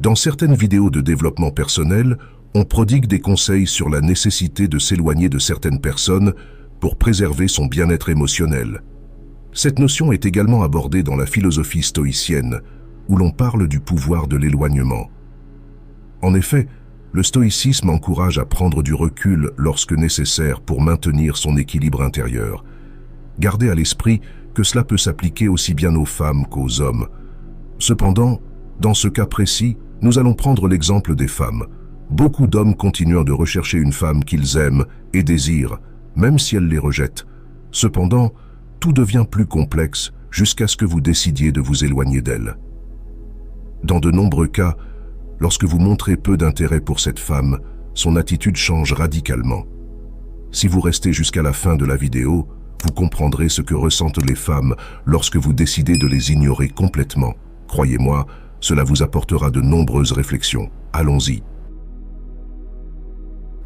Dans certaines vidéos de développement personnel, on prodigue des conseils sur la nécessité de s'éloigner de certaines personnes pour préserver son bien-être émotionnel. Cette notion est également abordée dans la philosophie stoïcienne, où l'on parle du pouvoir de l'éloignement. En effet, le stoïcisme encourage à prendre du recul lorsque nécessaire pour maintenir son équilibre intérieur. Gardez à l'esprit que cela peut s'appliquer aussi bien aux femmes qu'aux hommes. Cependant, dans ce cas précis, nous allons prendre l'exemple des femmes. Beaucoup d'hommes continuent de rechercher une femme qu'ils aiment et désirent, même si elle les rejette. Cependant, tout devient plus complexe jusqu'à ce que vous décidiez de vous éloigner d'elle. Dans de nombreux cas, lorsque vous montrez peu d'intérêt pour cette femme, son attitude change radicalement. Si vous restez jusqu'à la fin de la vidéo, vous comprendrez ce que ressentent les femmes lorsque vous décidez de les ignorer complètement. Croyez-moi, cela vous apportera de nombreuses réflexions. Allons-y.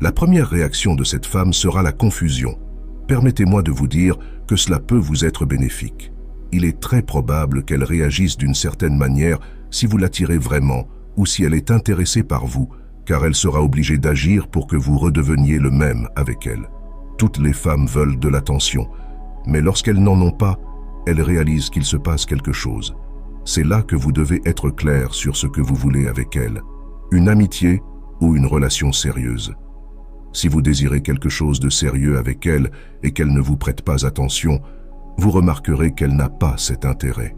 La première réaction de cette femme sera la confusion. Permettez-moi de vous dire que cela peut vous être bénéfique. Il est très probable qu'elle réagisse d'une certaine manière si vous l'attirez vraiment ou si elle est intéressée par vous, car elle sera obligée d'agir pour que vous redeveniez le même avec elle. Toutes les femmes veulent de l'attention, mais lorsqu'elles n'en ont pas, elles réalisent qu'il se passe quelque chose. C'est là que vous devez être clair sur ce que vous voulez avec elle, une amitié ou une relation sérieuse. Si vous désirez quelque chose de sérieux avec elle et qu'elle ne vous prête pas attention, vous remarquerez qu'elle n'a pas cet intérêt.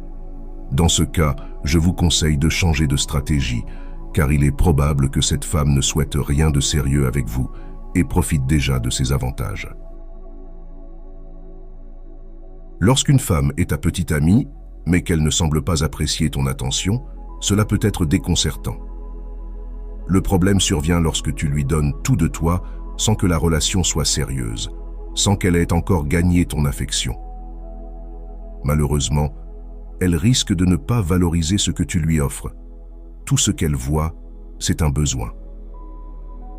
Dans ce cas, je vous conseille de changer de stratégie, car il est probable que cette femme ne souhaite rien de sérieux avec vous et profite déjà de ses avantages. Lorsqu'une femme est ta petite amie, mais qu'elle ne semble pas apprécier ton attention, cela peut être déconcertant. Le problème survient lorsque tu lui donnes tout de toi sans que la relation soit sérieuse, sans qu'elle ait encore gagné ton affection. Malheureusement, elle risque de ne pas valoriser ce que tu lui offres. Tout ce qu'elle voit, c'est un besoin.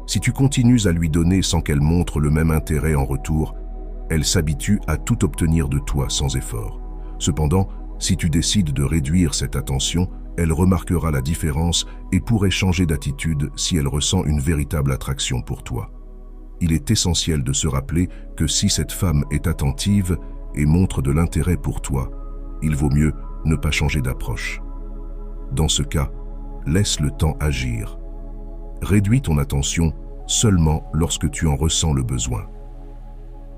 Si tu continues à lui donner sans qu'elle montre le même intérêt en retour, elle s'habitue à tout obtenir de toi sans effort. Cependant, si tu décides de réduire cette attention, elle remarquera la différence et pourrait changer d'attitude si elle ressent une véritable attraction pour toi. Il est essentiel de se rappeler que si cette femme est attentive et montre de l'intérêt pour toi, il vaut mieux ne pas changer d'approche. Dans ce cas, laisse le temps agir. Réduis ton attention seulement lorsque tu en ressens le besoin.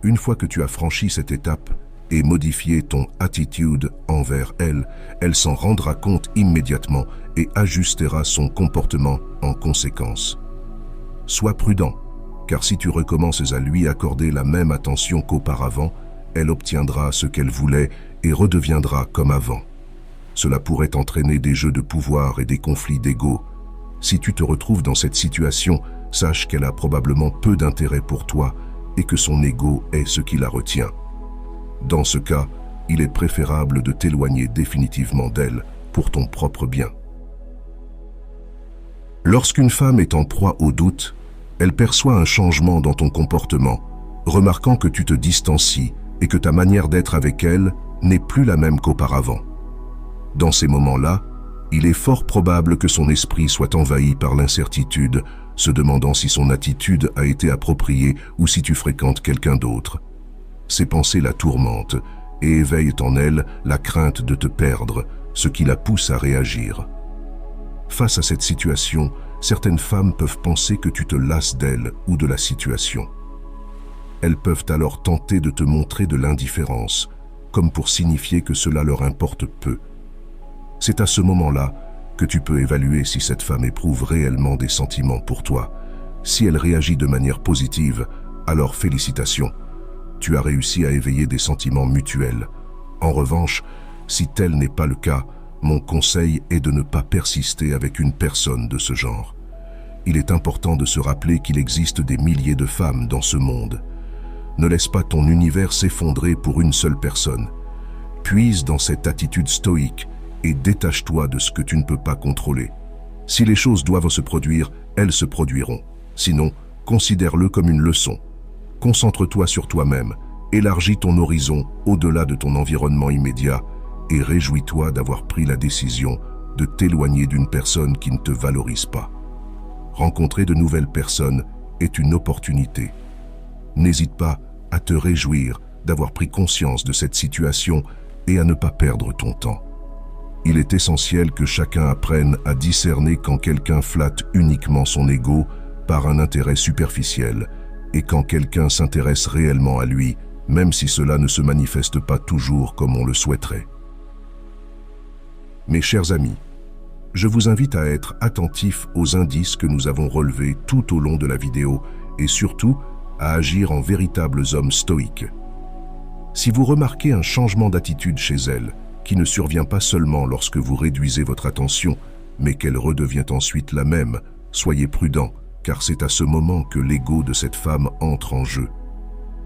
Une fois que tu as franchi cette étape et modifié ton attitude envers elle, elle s'en rendra compte immédiatement et ajustera son comportement en conséquence. Sois prudent, car si tu recommences à lui accorder la même attention qu'auparavant, elle obtiendra ce qu'elle voulait et redeviendra comme avant. Cela pourrait entraîner des jeux de pouvoir et des conflits d'ego. Si tu te retrouves dans cette situation, sache qu'elle a probablement peu d'intérêt pour toi et que son ego est ce qui la retient. Dans ce cas, il est préférable de t'éloigner définitivement d'elle pour ton propre bien. Lorsqu'une femme est en proie au doute, elle perçoit un changement dans ton comportement, remarquant que tu te distancies et que ta manière d'être avec elle n'est plus la même qu'auparavant. Dans ces moments-là, il est fort probable que son esprit soit envahi par l'incertitude, se demandant si son attitude a été appropriée ou si tu fréquentes quelqu'un d'autre. Ces pensées la tourmentent et éveillent en elle la crainte de te perdre, ce qui la pousse à réagir. Face à cette situation, certaines femmes peuvent penser que tu te lasses d'elles ou de la situation. Elles peuvent alors tenter de te montrer de l'indifférence, comme pour signifier que cela leur importe peu. C'est à ce moment-là que tu peux évaluer si cette femme éprouve réellement des sentiments pour toi. Si elle réagit de manière positive, alors félicitations. Tu as réussi à éveiller des sentiments mutuels. En revanche, si tel n'est pas le cas, mon conseil est de ne pas persister avec une personne de ce genre. Il est important de se rappeler qu'il existe des milliers de femmes dans ce monde. Ne laisse pas ton univers s'effondrer pour une seule personne. Puise dans cette attitude stoïque et détache-toi de ce que tu ne peux pas contrôler. Si les choses doivent se produire, elles se produiront. Sinon, considère-le comme une leçon. Concentre-toi sur toi-même, élargis ton horizon au-delà de ton environnement immédiat et réjouis-toi d'avoir pris la décision de t'éloigner d'une personne qui ne te valorise pas. Rencontrer de nouvelles personnes est une opportunité. N'hésite pas à te réjouir d'avoir pris conscience de cette situation et à ne pas perdre ton temps. Il est essentiel que chacun apprenne à discerner quand quelqu'un flatte uniquement son ego par un intérêt superficiel et quand quelqu'un s'intéresse réellement à lui, même si cela ne se manifeste pas toujours comme on le souhaiterait. Mes chers amis, je vous invite à être attentifs aux indices que nous avons relevés tout au long de la vidéo et surtout à agir en véritables hommes stoïques. Si vous remarquez un changement d'attitude chez elle, qui ne survient pas seulement lorsque vous réduisez votre attention, mais qu'elle redevient ensuite la même, soyez prudent, car c'est à ce moment que l'ego de cette femme entre en jeu.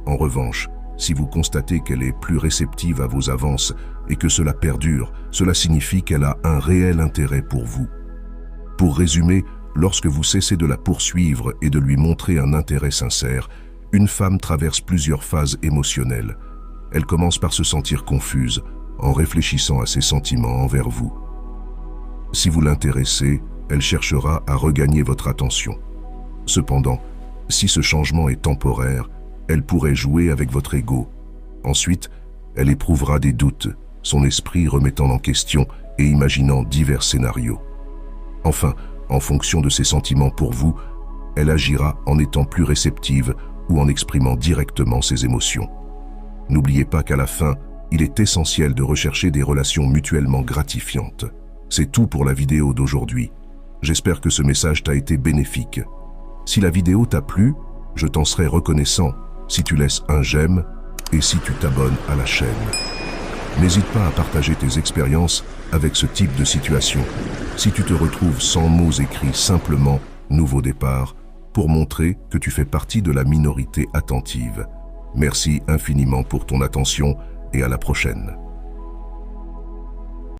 En revanche, si vous constatez qu'elle est plus réceptive à vos avances et que cela perdure, cela signifie qu'elle a un réel intérêt pour vous. Pour résumer, lorsque vous cessez de la poursuivre et de lui montrer un intérêt sincère, une femme traverse plusieurs phases émotionnelles. Elle commence par se sentir confuse, en réfléchissant à ses sentiments envers vous. Si vous l'intéressez, elle cherchera à regagner votre attention. Cependant, si ce changement est temporaire, elle pourrait jouer avec votre ego. Ensuite, elle éprouvera des doutes, son esprit remettant en question et imaginant divers scénarios. Enfin, en fonction de ses sentiments pour vous, elle agira en étant plus réceptive ou en exprimant directement ses émotions. N'oubliez pas qu'à la fin, il est essentiel de rechercher des relations mutuellement gratifiantes. C'est tout pour la vidéo d'aujourd'hui. J'espère que ce message t'a été bénéfique. Si la vidéo t'a plu, je t'en serai reconnaissant si tu laisses un j'aime et si tu t'abonnes à la chaîne. N'hésite pas à partager tes expériences avec ce type de situation. Si tu te retrouves sans mots écrits simplement « nouveau départ » pour montrer que tu fais partie de la minorité attentive. Merci infiniment pour ton attention et à la prochaine.